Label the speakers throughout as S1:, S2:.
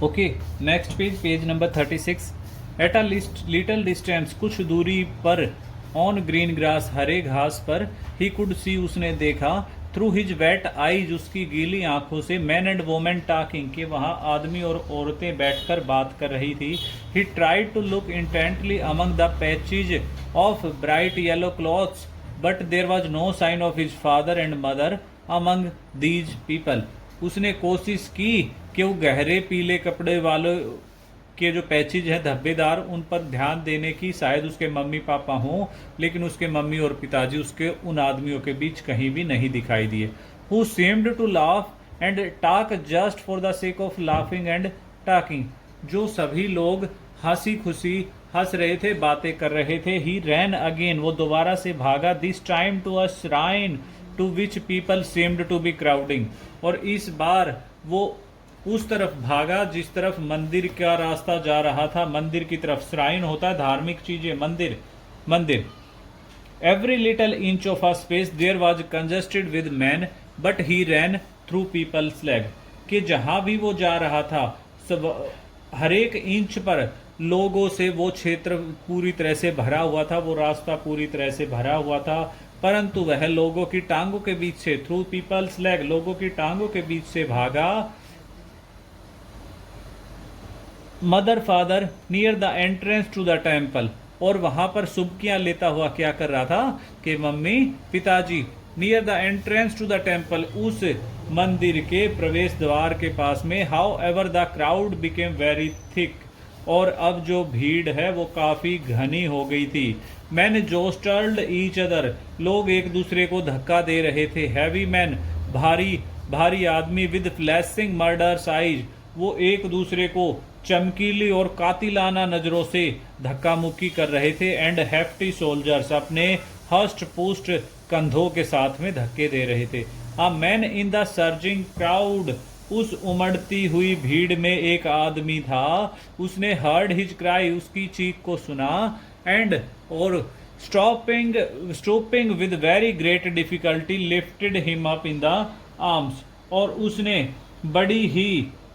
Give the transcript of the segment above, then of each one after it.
S1: Okay, next page, page number 36। At a little distance, कुछ दूरी पर, ऑन ग्रीन ग्रास, हरे घास पर, ही कुड सी, उसने देखा, थ्रू हिज वेट आईज, उसकी गीली आंखों से, मैन एंड वोमेन टॉकिंग, कि वहाँ आदमी और औरतें बैठकर बात कर रही थी। He tried to look intently among the patches of bright yellow clothes, but there was no sign of his father and mother among these people. उसने कोशिश की कि वो गहरे पीले कपड़े वालों के जो पैचेज हैं धब्बेदार, उन पर ध्यान देने की, शायद उसके मम्मी पापा हों, लेकिन उसके मम्मी और पिताजी उसके उन आदमियों के बीच कहीं भी नहीं दिखाई दिए। Who seemed to laugh and talk just for the sake of laughing and talking, जो सभी लोग हंसी खुशी हंस रहे थे, बातें कर रहे थे। ही रैन अगेन, वो दोबारा से भागा, this time to a shrine to which people seemed to be crowding, और इस बार वो उस तरफ भागा जिस तरफ मंदिर का रास्ता जा रहा था, मंदिर की तरफ। श्राइन होता है धार्मिक चीजें, मंदिर, मंदिर। Every little inch of a space there was congested with man, but he ran through people's leg, कि जहां भी वो जा रहा था सब हर एक इंच पर लोगों से वो क्षेत्र पूरी तरह से भरा हुआ था, वो रास्ता पूरी तरह से भरा हुआ था, परंतु वह लोगों की टांगों के बीच से, थ्रू पीपल्स लेग, लोगों की टांगों के बीच से भागा। Mother father near the entrance to the temple, और वहां पर सुबकियां लेता हुआ क्या कर रहा था कि मम्मी पिताजी, near the entrance to the temple, उस मंदिर के प्रवेश द्वार के पास में। However the crowd became very thick, और अब जो भीड़ है वो काफी घनी हो गई थी। मैन जोस्टल्ड ईच अदर, लोग एक दूसरे को धक्का दे रहे थे। हैवी मैन, भारी भारी आदमी, विद फ्लैशिंग मर्डर्स आइज, वो एक दूसरे को चमकीली और कातिलाना नजरों से धक्का मुक्की कर रहे थे। एंड हेफ्टी सोल्जर्स, अपने हस्ट पुस्ट कंधों के साथ में धक्के दे रहे थे। A man in the surging crowd, उस उमड़ती हुई भीड़ में एक आदमी था। उसने हर्ड हिज क्राई, उसकी चीख को सुना, एंड और stopping with very great difficulty lifted him up in the arms, और उसने बड़ी ही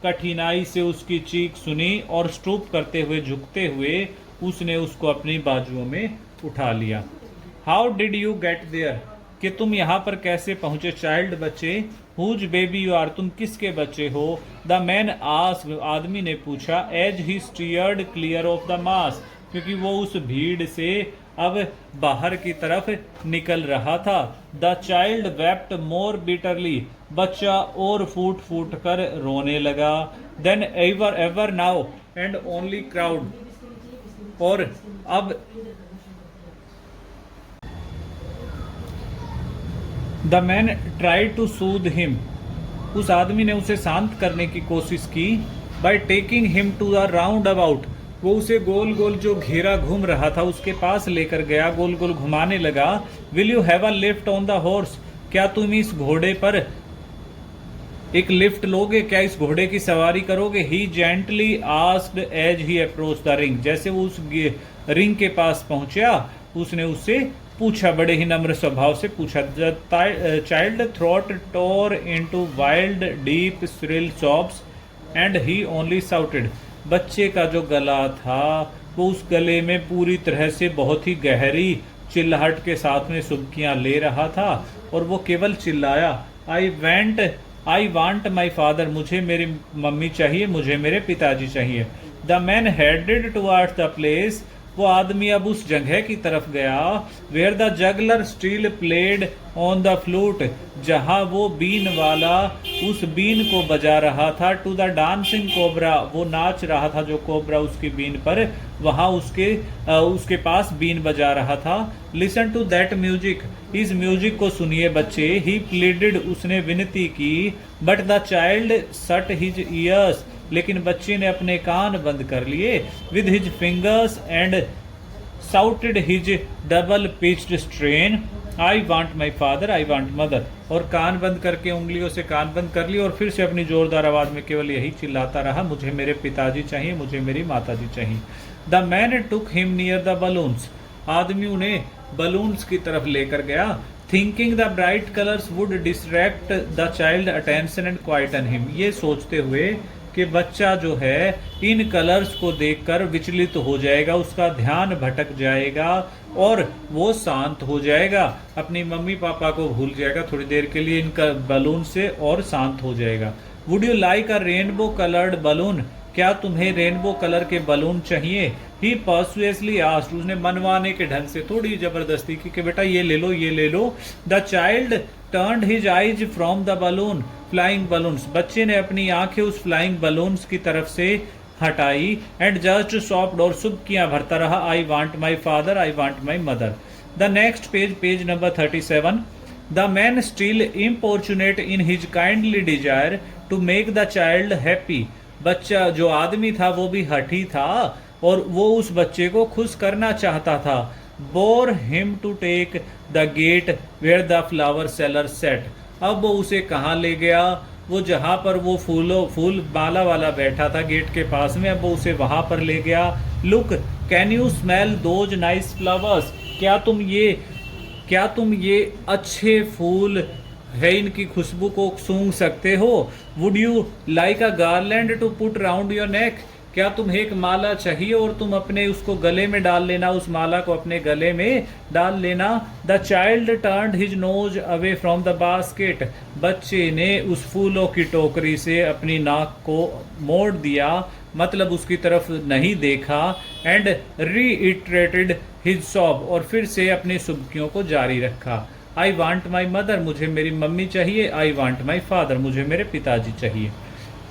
S1: कठिनाई से उसकी चीख सुनी, और स्टूप करते हुए, झुकते हुए उसने उसको अपनी बाजुओं में उठा लिया। How did you get there, कि तुम यहाँ पर कैसे पहुंचे। चाइल्ड, बच्चे। हुज बेबी यू आर, तुम किसके बच्चे हो। द मैन आस्क्ड, आदमी ने पूछा। As he steered clear of the mass, क्योंकि वो उस भीड़ से अब बाहर की तरफ निकल रहा था। The child wept more bitterly, बच्चा और फूट फूट कर रोने लगा। Then ever ever now and only crowd, और अब the man tried to soothe him, उस आदमी ने उसे शांत करने की कोशिश की। By taking him to the roundabout, वो उसे गोल गोल जो घेरा घूम रहा था उसके पास लेकर गया, गोल गोल घुमाने लगा। Will you have a lift on the horse, क्या तुम इस घोड़े पर एक लिफ्ट लोगे, क्या इस घोड़े की सवारी करोगे। He gently asked as he approach the ring, जैसे वो उस रिंग के पास पहुंचा उसने उससे पूछा, बड़े ही नम्र स्वभाव से पूछा। Child throat tore into wild deep shrill sobs and he only shouted, बच्चे का जो गला था वो उस गले में पूरी तरह से बहुत ही गहरी चिल्लाहट के साथ में सुबकियां ले रहा था, और वो केवल चिल्लाया, आई वांट माई फादर, मुझे मेरी मम्मी चाहिए, मुझे मेरे पिताजी चाहिए। The man headed towards the place, वो आदमी अब उस जगह की तरफ गया, where the juggler still played on the flute, जहां वो बीन वाला उस बीन को बजा रहा था। टू द डांसिंग कोबरा, वो नाच रहा था जो कोबरा उसकी बीन पर, वहां उसके पास बीन बजा रहा था। लिसन टू दैट म्यूजिक, इस म्यूजिक को सुनिए बच्चे। ही प्लीडेड, उसने विनती की। बट द चाइल्ड सट हिज ईयर्स, लेकिन बच्चे ने अपने कान बंद कर लिए। With his fingers and shouted his double pitched strain, I want my father, I want mother, और कान बंद करके उंगलियों से कान बंद कर लिए, और फिर से अपनी जोरदार आवाज में केवल यही चिल्लाता रहा, मुझे मेरे पिताजी चाहिए, मुझे मेरी माताजी चाहिए। The man took him near the balloons, आदमी उन्हें बलून्स की तरफ लेकर गया। Thinking the bright colours would distract the child attention and quieten him, ये सोचते हुए कि बच्चा जो है इन कलर्स को देखकर विचलित हो जाएगा, उसका ध्यान भटक जाएगा और वो शांत हो जाएगा, अपनी मम्मी पापा को भूल जाएगा थोड़ी देर के लिए इनका बलून से और शांत हो जाएगा। Would you like a rainbow coloured balloon? क्या तुम्हें रेनबो कलर के बलून चाहिए? ही पर्सुएसली आस्क्ड, उसने मनवाने के ढंग से थोड़ी जबरदस्ती की कि बेटा ये ले लो ये ले लो। The child turned his eyes from the balloon flying balloons, बच्चे ने अपनी आंखें उस फ्लाइंग बलून्स की तरफ से हटाई एंड जस्ट सॉफ्ट और सुबकियां भरता रहा, I want my father, I want my mother. The next page, page number 37। The man still importunate in his kindly desire to make the child happy, बच्चा जो आदमी था वो भी हठी था और वो उस बच्चे को खुश करना चाहता था। Bore him to take the gate where the flower seller sat, अब वो उसे कहाँ ले गया? वो जहाँ पर वो फूल माला वाला बैठा था गेट के पास में, अब वो उसे वहां पर ले गया। Look, can you smell those nice flowers, क्या तुम ये अच्छे फूल है इनकी खुशबू को सूंघ सकते हो? Would you like a garland to put round your neck, क्या तुम्हें एक माला चाहिए और तुम अपने उसको गले में डाल लेना, उस माला को अपने गले में डाल लेना। The child turned his nose away from the basket, बच्चे ने उस फूलों की टोकरी से अपनी नाक को मोड़ दिया, मतलब उसकी तरफ नहीं देखा। एंड रीइटरेटेड हिज सॉब, और फिर से अपनी सुबकियों को जारी रखा। आई वांट माई मदर, मुझे मेरी मम्मी चाहिए। आई वांट माई फादर, मुझे मेरे पिताजी चाहिए।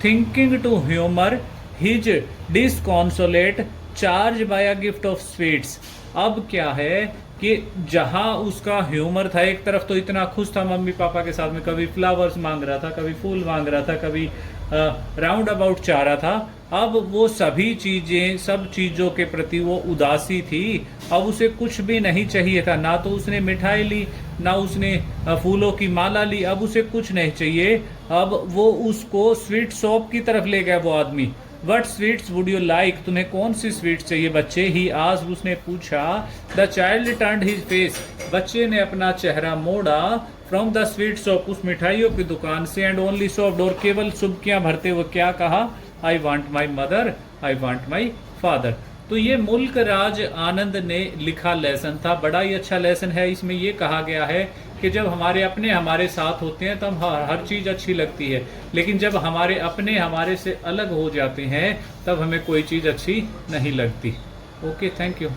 S1: Thinking to humour his disconsolate charge by a gift of sweets, अब क्या है कि जहां उसका ह्यूमर था, एक तरफ तो इतना खुश था मम्मी पापा के साथ में, कभी फ्लावर्स मांग रहा था, कभी फूल मांग रहा था, कभी राउंड अबाउट चाह रहा था, अब वो सभी चीजें, सब चीजों के प्रति वो उदासी थी। अब उसे कुछ भी नहीं चाहिए था, ना तो उसने मिठाई ली, ना उसने फूलों की माला ली, अब उसे कुछ नहीं चाहिए। अब वो उसको स्वीट शॉप की तरफ ले गया वो आदमी। What sweets would you like, तुम्हें कौन सी स्वीट्स चाहिए बच्चे? ही आस्क्ड, उसने पूछा। The child turned his face, बच्चे ने अपना चेहरा मोड़ा। फ्रॉम द स्वीट शॉप, उस मिठाइयों की दुकान से। एंड ओनली सॉफ्ट, और केवल सुबकियां भरते हुए क्या कहा? आई want my mother, I want my father. तो ये मुल्क राज आनंद ने लिखा लेसन था, बड़ा ही अच्छा लेसन है। इसमें ये कहा गया है कि जब हमारे अपने हमारे साथ होते हैं तब हर चीज़ अच्छी लगती है, लेकिन जब हमारे अपने हमारे से अलग हो जाते हैं तब हमें कोई चीज़ अच्छी नहीं लगती। Okay, thank you.